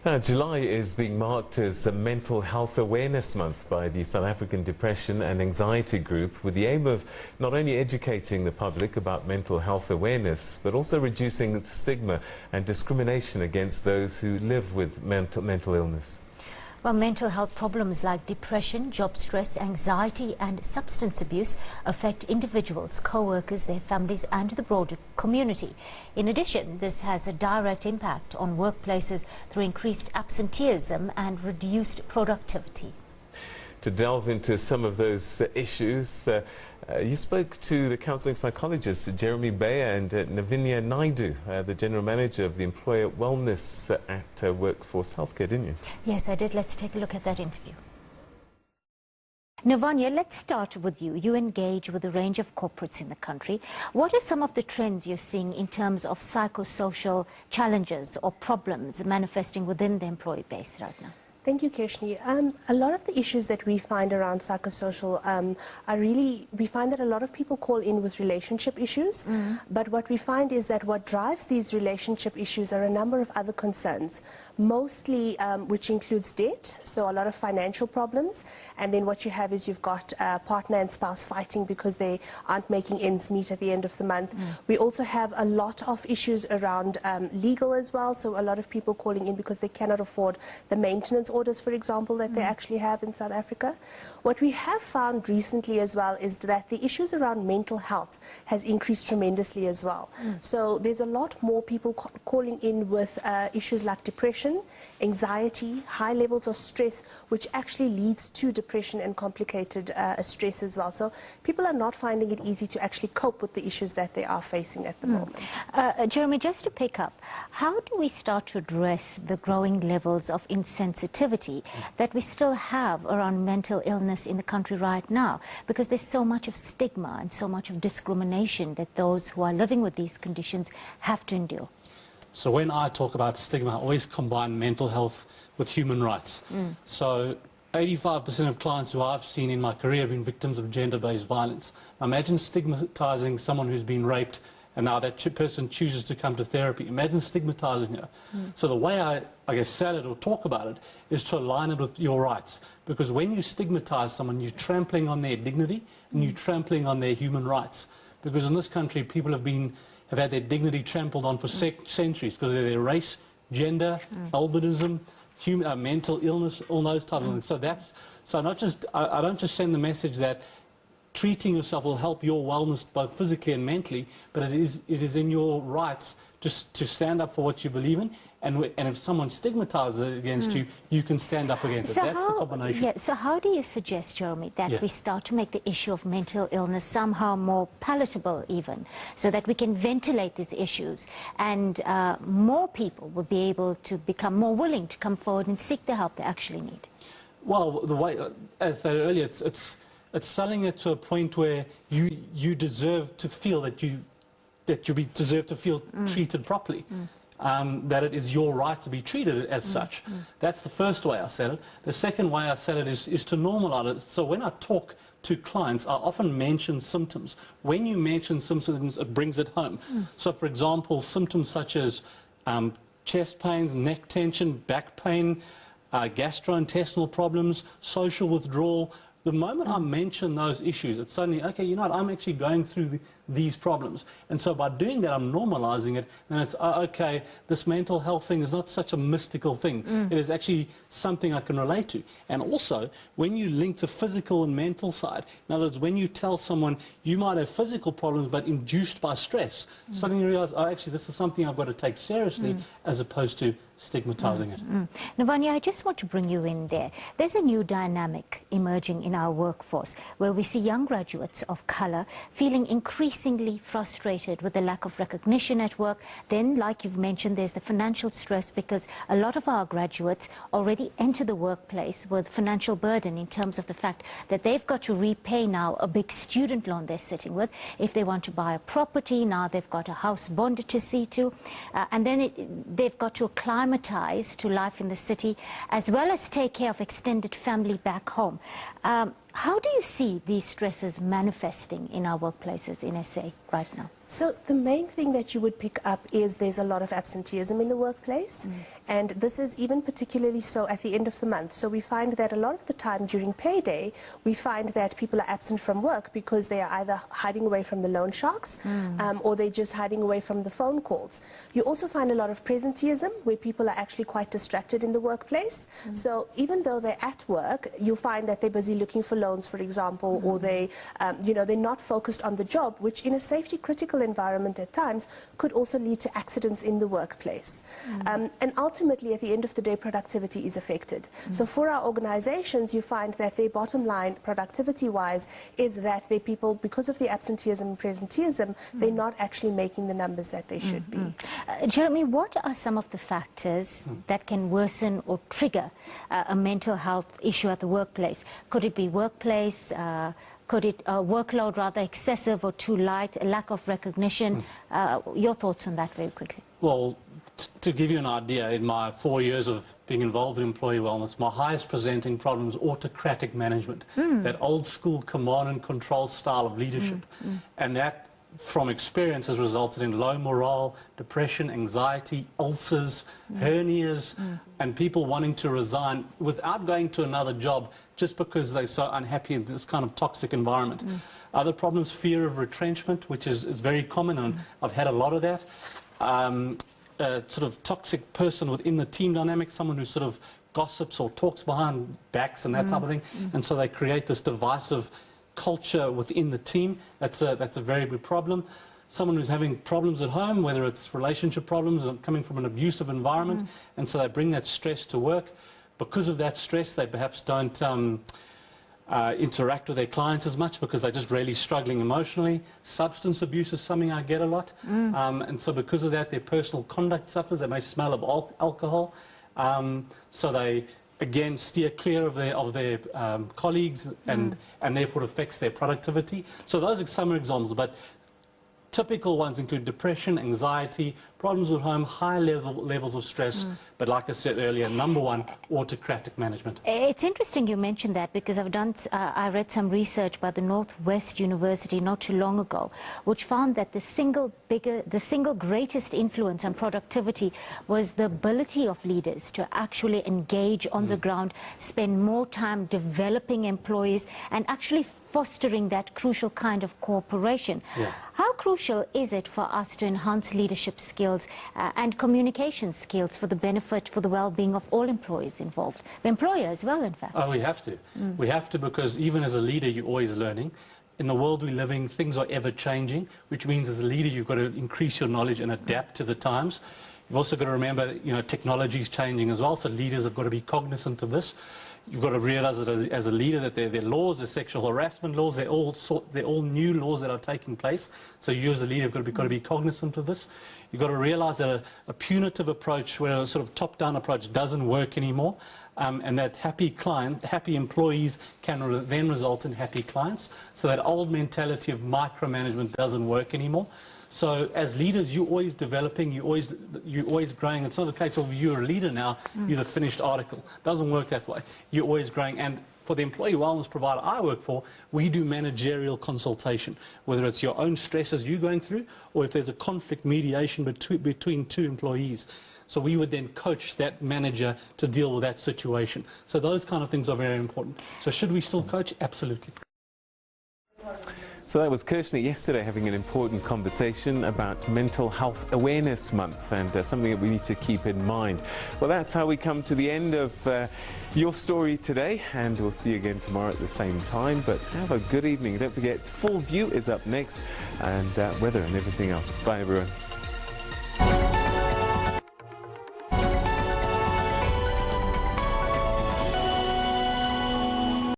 Now, July is being marked as a Mental Health Awareness Month by the South African Depression and Anxiety Group, with the aim of not only educating the public about mental health awareness, but also reducing the stigma and discrimination against those who live with mental illness. Well, mental health problems like depression, job stress, anxiety and substance abuse affect individuals, co-workers, their families and the broader community. In addition, this has a direct impact on workplaces through increased absenteeism and reduced productivity. To delve into some of those issues, you spoke to the counselling psychologists Jeremy Bayer and Nevania Naidoo, the General Manager of the Employer Wellness at Workforce Healthcare, didn't you? Yes, I did. Let's take a look at that interview. Nevania, let's start with you. You engage with a range of corporates in the country. What are some of the trends you're seeing in terms of psychosocial challenges or problems manifesting within the employee base right now? Thank you, Kirshni. A lot of the issues that we find around psychosocial we find that a lot of people call in with relationship issues, but what we find is that what drives these relationship issues are a number of other concerns, mostly which includes debt, so a lot of financial problems, and then what you have is you've got partner and spouse fighting because they aren't making ends meet at the end of the month. We also have a lot of issues around legal as well, so a lot of people calling in because they cannot afford the maintenance orders, for example, that they actually have in South Africa. What we have found recently as well is that the issues around mental health has increased tremendously as well. So there's a lot more people calling in with issues like depression, anxiety, high levels of stress, which actually leads to depression and complicated stress as well. So people are not finding it easy to actually cope with the issues that they are facing at the moment. Jeremy, just to pick up, how do we start to address the growing levels of insensitivity that we still have around mental illness in the country right now, because there's so much of stigma and so much of discrimination that those who are living with these conditions have to endure? So when I talk about stigma, I always combine mental health with human rights. So 85% of clients who I've seen in my career have been victims of gender-based violence. Imagine stigmatizing someone who's been raped and now that person chooses to come to therapy. Imagine stigmatizing her. So the way I guess, sell it or talk about it is to align it with your rights. Because when you stigmatize someone, you're trampling on their dignity and you're trampling on their human rights. Because in this country, people have had their dignity trampled on for centuries because of their race, gender, albinism, mental illness, all those types of things. So I don't just send the message that treating yourself will help your wellness both physically and mentally, but it is in your rights just to stand up for what you believe in, and if someone stigmatizes it against you, you can stand up against it. That's the combination. Yeah, so how do you suggest, Jeremy, that we start to make the issue of mental illness somehow more palatable even, so that we can ventilate these issues and more people will be able to become more willing to come forward and seek the help they actually need? Well, the way, as I said earlier, it's selling it to a point where you deserve to feel that you deserve to feel treated properly, that it is your right to be treated as such. That's the first way I sell it. The second way I sell it is to normalize it. So when I talk to clients, I often mention symptoms. When you mention symptoms, it brings it home. So for example, symptoms such as chest pains, neck tension, back pain, gastrointestinal problems, social withdrawal. The moment I mention those issues, it's suddenly, okay, you know what, I'm actually going through these problems. And so by doing that, I'm normalizing it, and it's, okay, this mental health thing is not such a mystical thing. It is actually something I can relate to. And also, when you link the physical and mental side, in other words, when you tell someone you might have physical problems but induced by stress, suddenly you realize, oh, actually, this is something I've got to take seriously, as opposed to stigmatizing it. Nevania, I just want to bring you in there. There's a new dynamic emerging in our workforce where we see young graduates of color feeling increasingly frustrated with the lack of recognition at work. Then, like you've mentioned, there's the financial stress because a lot of our graduates already enter the workplace with financial burden in terms of the fact that they've got to repay now a big student loan they're sitting with. If they want to buy a property, now they've got a house bond to see to, and then they've got to acclimatize to life in the city, as well as take care of extended family back home. How do you see these stresses manifesting in our workplaces in SA right now? So the main thing that you would pick up is there's a lot of absenteeism in the workplace, and this is even particularly so at the end of the month. So we find that a lot of the time during payday, we find that people are absent from work because they are either hiding away from the loan sharks or they're just hiding away from the phone calls. You also find a lot of presenteeism where people are actually quite distracted in the workplace. So even though they're at work, you'll find that they're busy looking for loans, for example, or they, they're not focused on the job, which in a safety critical environment at times could also lead to accidents in the workplace. And ultimately, at the end of the day, productivity is affected. So for our organizations, you find that their bottom line, productivity-wise, is that their people, because of the absenteeism and presenteeism, they're not actually making the numbers that they should be. Jeremy, what are some of the factors that can worsen or trigger a mental health issue at the workplace? Could it be workplace? Could it workload rather excessive or too light, a lack of recognition? Your thoughts on that very quickly. Well, to give you an idea, in my 4 years of being involved in employee wellness, my highest presenting problem is autocratic management, that old school command and control style of leadership. And that, from experience, has resulted in low morale, depression, anxiety, ulcers, hernias, and people wanting to resign without going to another job just because they're so unhappy in this kind of toxic environment. Other problems, fear of retrenchment, which is very common, and I've had a lot of that. A sort of toxic person within the team dynamic, someone who sort of gossips or talks behind backs and that type of thing, and so they create this divisive culture within the team. That's a very big problem. Someone who's having problems at home, whether it's relationship problems or coming from an abusive environment, and so they bring that stress to work. Because of that stress, they perhaps don't interact with their clients as much because they're just really struggling emotionally. Substance abuse is something I get a lot, and so because of that, their personal conduct suffers. They may smell of alcohol, so they again steer clear of their colleagues, and therefore it affects their productivity. So those are some examples, but typical ones include depression, anxiety, problems at home, high levels of stress, but like I said earlier, number one, autocratic management. It's interesting you mentioned that, because I read some research by the Northwest University not too long ago, which found that the single greatest influence on productivity was the ability of leaders to actually engage on the ground, spend more time developing employees, and actually fostering that crucial kind of cooperation. How crucial is it for us to enhance leadership skills and communication skills for the benefit, for the well-being of all employees involved? The employer as well, in fact. Oh, we have to. We have to, because even as a leader, you're always learning. In the world we live in, things are ever changing, which means as a leader, you've got to increase your knowledge and adapt to the times. You've also got to remember, technology is changing as well, so leaders have got to be cognizant of this. You've got to realize that as a leader that there are laws, there's sexual harassment laws, they're all new laws that are taking place. So you as a leader have got to be cognizant of this. You've got to realize that a punitive approach, where a sort of top-down approach doesn't work anymore, and that happy employees can then result in happy clients. So that old mentality of micromanagement doesn't work anymore. So as leaders, you're always developing, you're always growing. It's not a case of you're a leader now, you're the finished article. It doesn't work that way. You're always growing. And for the employee wellness provider I work for, we do managerial consultation, whether it's your own stresses you're going through, or if there's a conflict mediation between two employees. So we would then coach that manager to deal with that situation. So those kind of things are very important. So should we still coach? Absolutely. So that was Kirshni yesterday having an important conversation about Mental Health Awareness Month, and something that we need to keep in mind. Well, that's how we come to the end of your story today, and we'll see you again tomorrow at the same time. But have a good evening. Don't forget, Full View is up next, and weather and everything else. Bye, everyone.